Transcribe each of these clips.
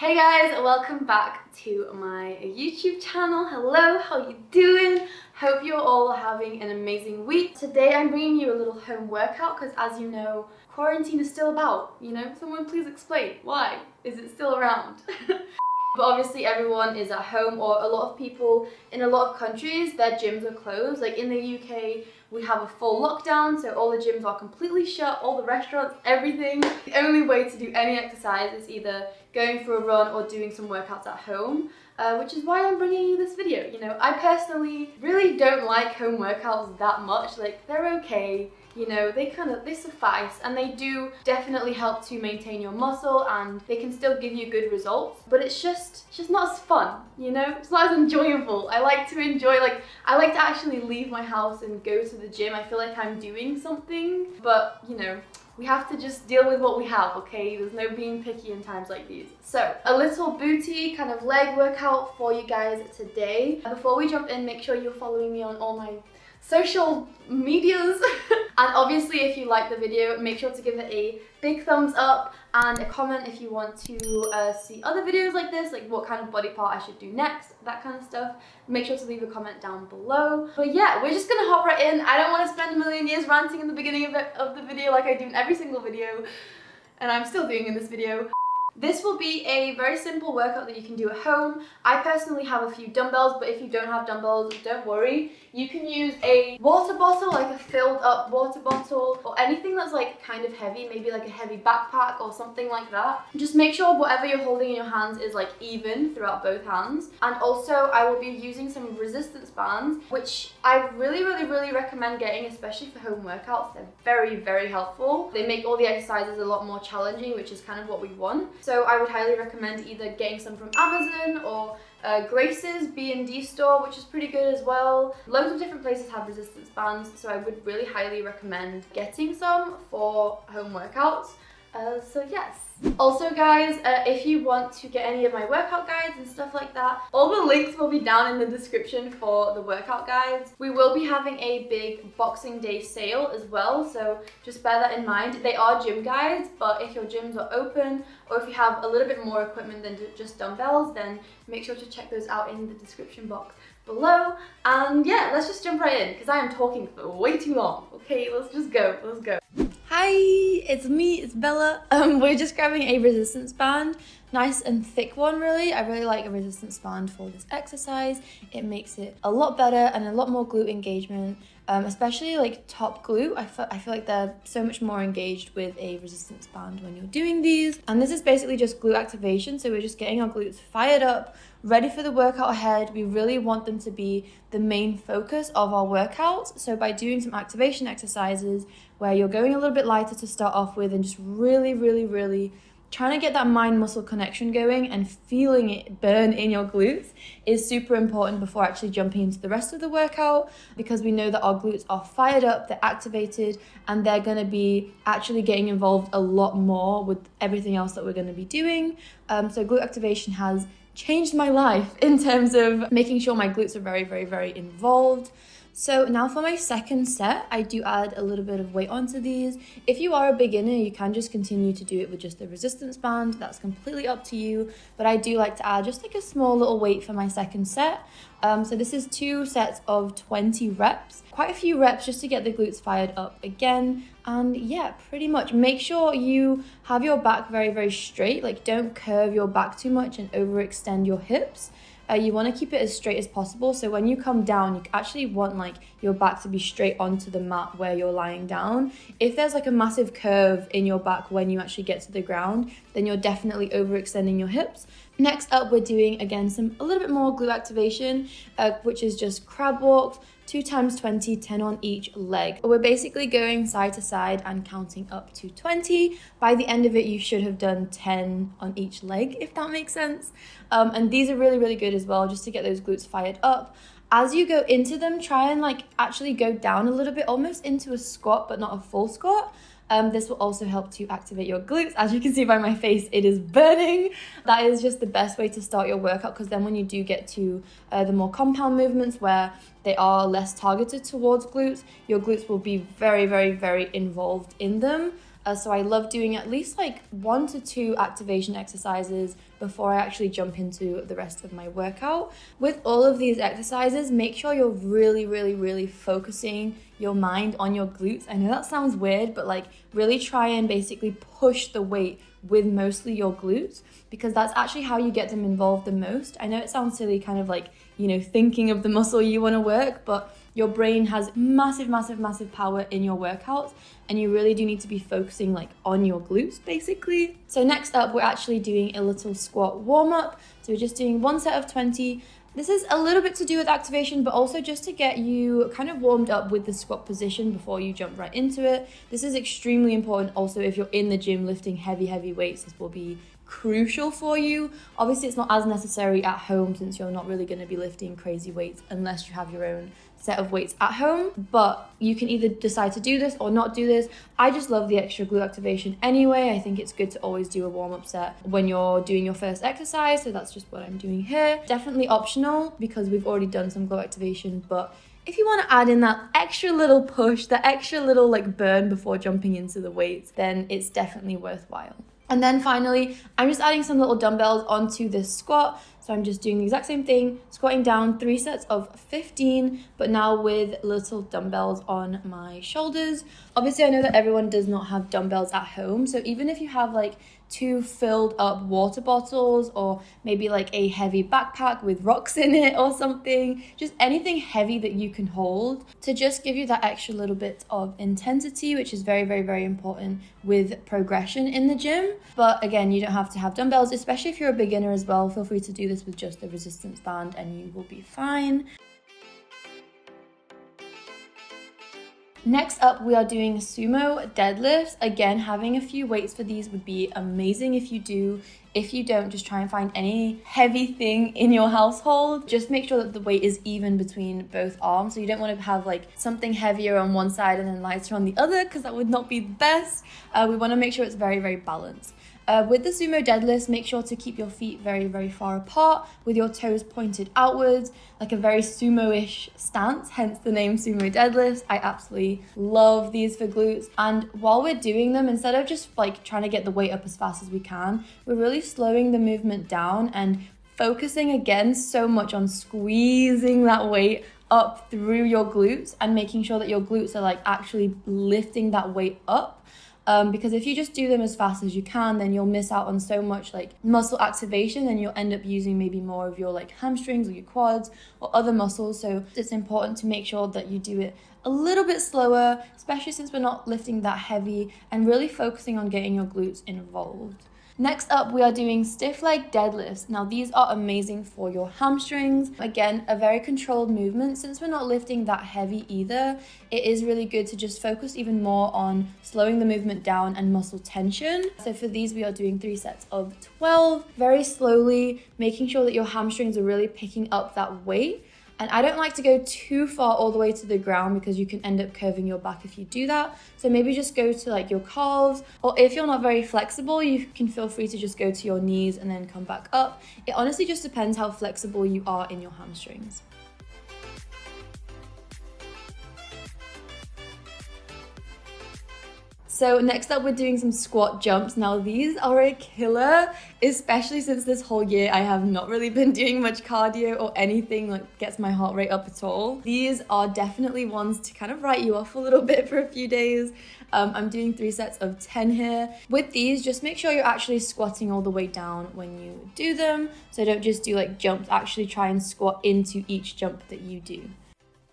Hey guys, welcome back to my YouTube channel. Hello, how you doing? Hope you're all having an amazing week. Today I'm bringing you a little home workout because as you know, quarantine is still about. Someone please explain, why is it still around? But obviously everyone is at home, or a lot of people in a lot of countries, their gyms are closed. Like in the UK, we have a full lockdown, so all the gyms are completely shut, all the restaurants, everything. The only way to do any exercise is either going for a run or doing some workouts at home, which is why I'm bringing you this video. I personally really don't like home workouts that much. Like, they're okay. They suffice, and they do definitely help to maintain your muscle, and they can still give you good results, but it's just not as fun, It's not as enjoyable. I like to actually leave my house and go to the gym. I feel like I'm doing something, but we have to just deal with what we have, okay? There's no being picky in times like these. So, a little booty kind of leg workout for you guys today. Before we jump in, make sure you're following me on all my social medias. And obviously if you like the video, make sure to give it a big thumbs up and a comment if you want to see other videos like this, like what kind of body part I should do next, that kind of stuff. Make sure to leave a comment down below. But yeah, we're just gonna hop right in. I don't want to spend a million years ranting in the beginning of the video like I do in every single video, and I'm still doing in this video. This will be a very simple workout that you can do at home. I personally have a few dumbbells, but if you don't have dumbbells, don't worry. You can use a water bottle, like a filled up water bottle, or anything that's like kind of heavy, maybe like a heavy backpack or something like that. Just make sure whatever you're holding in your hands is like even throughout both hands. And also I will be using some resistance bands, which I really recommend getting, especially for home workouts. They're very helpful. They make all the exercises a lot more challenging, which is kind of what we want. So I would highly recommend either getting some from Amazon or Grace's B&D store, which is pretty good as well. Loads of different places have resistance bands, so I would really highly recommend getting some for home workouts. So yes. Also guys, if you want to get any of my workout guides and stuff like that, all the links will be down in the description for the workout guides. We will be having a big Boxing Day sale as well, so just bear that in mind. They are gym guides, but if your gyms are open or if you have a little bit more equipment than just dumbbells, then make sure to check those out in the description box below. And yeah, let's just jump right in because I am talking for way too long. Okay, let's just go. Hi, it's me, it's Bella. We're just grabbing a resistance band, nice and thick one really. I really like a resistance band for this exercise. It makes it a lot better and a lot more glute engagement, especially like top glute. I feel like they're so much more engaged with a resistance band when you're doing these. And this is basically just glute activation, so we're just getting our glutes fired up, ready for the workout ahead. We really want them to be the main focus of our workouts. So by doing some activation exercises where you're going a little bit lighter to start off with and just really trying to get that mind-muscle connection going and feeling it burn in your glutes is super important before actually jumping into the rest of the workout, because we know that our glutes are fired up, they're activated, and they're going to be actually getting involved a lot more with everything else that we're going to be doing. So glute activation has changed my life in terms of making sure my glutes are very involved. So now for my second set, I do add a little bit of weight onto these. If you are a beginner, you can just continue to do it with just the resistance band. That's completely up to you. But I do like to add just like a small little weight for my second set. So this is 2 sets of 20 reps. Quite a few reps just to get the glutes fired up again. And yeah, pretty much make sure you have your back very straight. Like, don't curve your back too much and overextend your hips. You want to keep it as straight as possible, so when you come down, you actually want like your back to be straight onto the mat where you're lying down. If there's like a massive curve in your back when you actually get to the ground, then you're definitely overextending your hips. Next up, we're doing again a little bit more glute activation, which is just crab walks, 2 times 20, 10 on each leg. We're basically going side to side and counting up to 20. By the end of it, you should have done 10 on each leg, if that makes sense. And these are really good as well, just to get those glutes fired up. As you go into them, try and like actually go down a little bit, almost into a squat, but not a full squat. This will also help to activate your glutes. As you can see by my face, it is burning. That is just the best way to start your workout, because then when you do get to the more compound movements where they are less targeted towards glutes, your glutes will be very involved in them. So I love doing at least like 1 to 2 activation exercises before I actually jump into the rest of my workout. With all of these exercises, make sure you're really focusing your mind on your glutes. I know that sounds weird, but like really try and basically push the weight with mostly your glutes, because that's actually how you get them involved the most. I know it sounds silly, kind of like, you know, thinking of the muscle you want to work, but your brain has massive power in your workouts, and you really do need to be focusing like on your glutes basically. So next up, we're actually doing a little squat warm up. So we're just doing 1 set of 20. This is a little bit to do with activation, but also just to get you kind of warmed up with the squat position before you jump right into it. This is extremely important also if you're in the gym lifting heavy weights. This will be crucial for you. Obviously, it's not as necessary at home since you're not really going to be lifting crazy weights unless you have your own set of weights at home, but you can either decide to do this or not do this. I just love the extra glute activation anyway. I think it's good to always do a warm-up set when you're doing your first exercise, so that's just what I'm doing here. Definitely optional because we've already done some glute activation, but if you want to add in that extra little push, that extra little like burn before jumping into the weights, then it's definitely worthwhile. And then finally, I'm just adding some little dumbbells onto this squat. So I'm just doing the exact same thing, squatting down 3 sets of 15, but now with little dumbbells on my shoulders. Obviously, I know that everyone does not have dumbbells at home. So even if you have like 2 filled up water bottles, or maybe like a heavy backpack with rocks in it or something, just anything heavy that you can hold to just give you that extra little bit of intensity, which is very important with progression in the gym. But again, you don't have to have dumbbells, especially if you're a beginner as well. Feel free to do this with just the resistance band and you will be fine. Next up, we are doing sumo deadlifts. Again, having a few weights for these would be amazing if you do. If you don't, just try and find any heavy thing in your household. Just make sure that the weight is even between both arms. So you don't want to have like something heavier on one side and then lighter on the other, because that would not be the best. We want to make sure it's very balanced. With the sumo deadlifts, make sure to keep your feet very far apart with your toes pointed outwards, like a very sumo-ish stance, hence the name sumo deadlifts. I absolutely love these for glutes. And while we're doing them, instead of just like trying to get the weight up as fast as we can, we're really slowing the movement down and focusing again so much on squeezing that weight up through your glutes and making sure that your glutes are like actually lifting that weight up. Because if you just do them as fast as you can, then you'll miss out on so much like muscle activation, and you'll end up using maybe more of your like hamstrings or your quads or other muscles. So it's important to make sure that you do it a little bit slower, especially since we're not lifting that heavy, and really focusing on getting your glutes involved. Next up, we are doing stiff leg deadlifts. Now these are amazing for your hamstrings. Again, a very controlled movement. Since we're not lifting that heavy either, it is really good to just focus even more on slowing the movement down and muscle tension. So for these, we are doing 3 sets of 12, very slowly, making sure that your hamstrings are really picking up that weight. And I don't like to go too far all the way to the ground because you can end up curving your back if you do that. So maybe just go to like your calves, or if you're not very flexible, you can feel free to just go to your knees and then come back up. It honestly just depends how flexible you are in your hamstrings. So next up, we're doing some squat jumps. Now these are a killer, especially since this whole year I have not really been doing much cardio or anything like gets my heart rate up at all. These are definitely ones to kind of write you off a little bit for a few days. I'm doing 3 sets of 10 here. With these, just make sure you're actually squatting all the way down when you do them. So don't just do like jumps, actually try and squat into each jump that you do.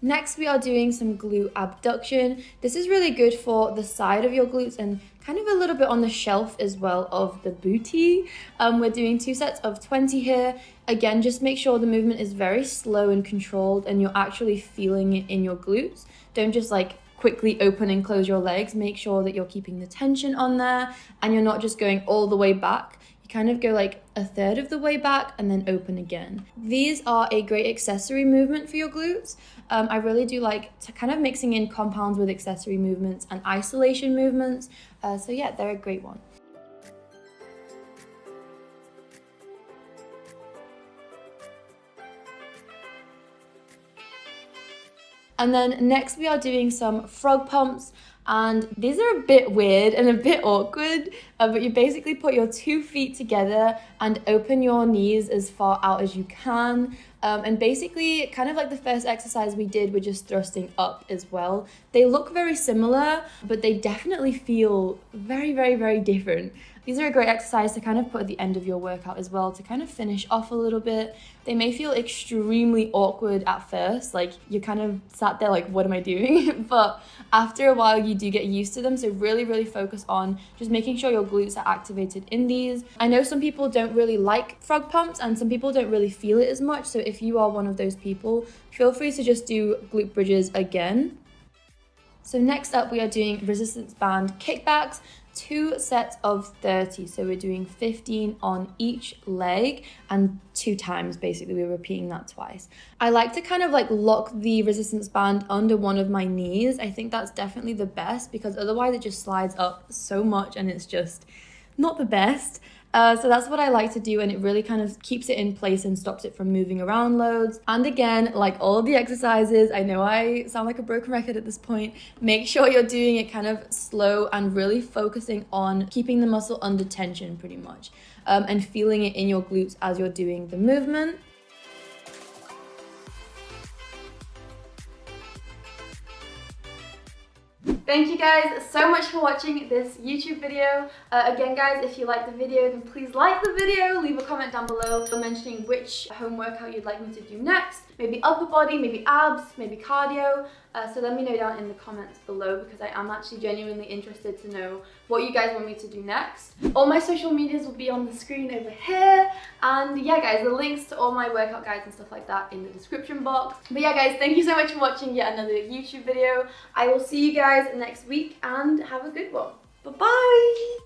Next, we are doing some glute abduction. This is really good for the side of your glutes and kind of a little bit on the shelf as well of the booty. We're doing 2 sets of 20 here. Again, just make sure the movement is very slow and controlled and you're actually feeling it in your glutes. Don't just like quickly open and close your legs. Make sure that you're keeping the tension on there and you're not just going all the way back. You kind of go like a third of the way back and then open again. These are a great accessory movement for your glutes. I really do like to kind of mixing in compounds with accessory movements and isolation movements. So yeah, they're a great one. And then next we are doing some frog pumps. And these are a bit weird and a bit awkward, but you basically put your 2 feet together and open your knees as far out as you can. And basically, kind of like the first exercise we did, we're just thrusting up as well. They look very similar, but they definitely feel very, very, very different. These are a great exercise to kind of put at the end of your workout as well, to kind of finish off a little bit. They may feel extremely awkward at first, like you kind of sat there like, what am I doing? But after a while, you do get used to them. So really, really focus on just making sure your glutes are activated in these. I know some people don't really like frog pumps and some people don't really feel it as much. So if you are one of those people, feel free to just do glute bridges again. So next up, we are doing resistance band kickbacks. 2 sets of 30, so we're doing 15 on each leg and 2 times, basically we're repeating that twice. I like to kind of like lock the resistance band under one of my knees. I think that's definitely the best because otherwise it just slides up so much and it's just not the best. So that's what I like to do, and it really kind of keeps it in place and stops it from moving around loads. And again, like all of the exercises, I know I sound like a broken record at this point, make sure you're doing it kind of slow and really focusing on keeping the muscle under tension pretty much, and feeling it in your glutes as you're doing the movement. Thank you guys so much for watching this YouTube video. Again guys, if you like the video, then please like the video, leave a comment down below mentioning which home workout you'd like me to do next. Maybe upper body, maybe abs, maybe cardio. So let me know down in the comments below because I am actually genuinely interested to know what you guys want me to do next. All my social medias will be on the screen over here. And yeah guys, the links to all my workout guides and stuff like that in the description box. But yeah guys, thank you so much for watching yet another YouTube video. I will see you guys next week and have a good one. Bye bye!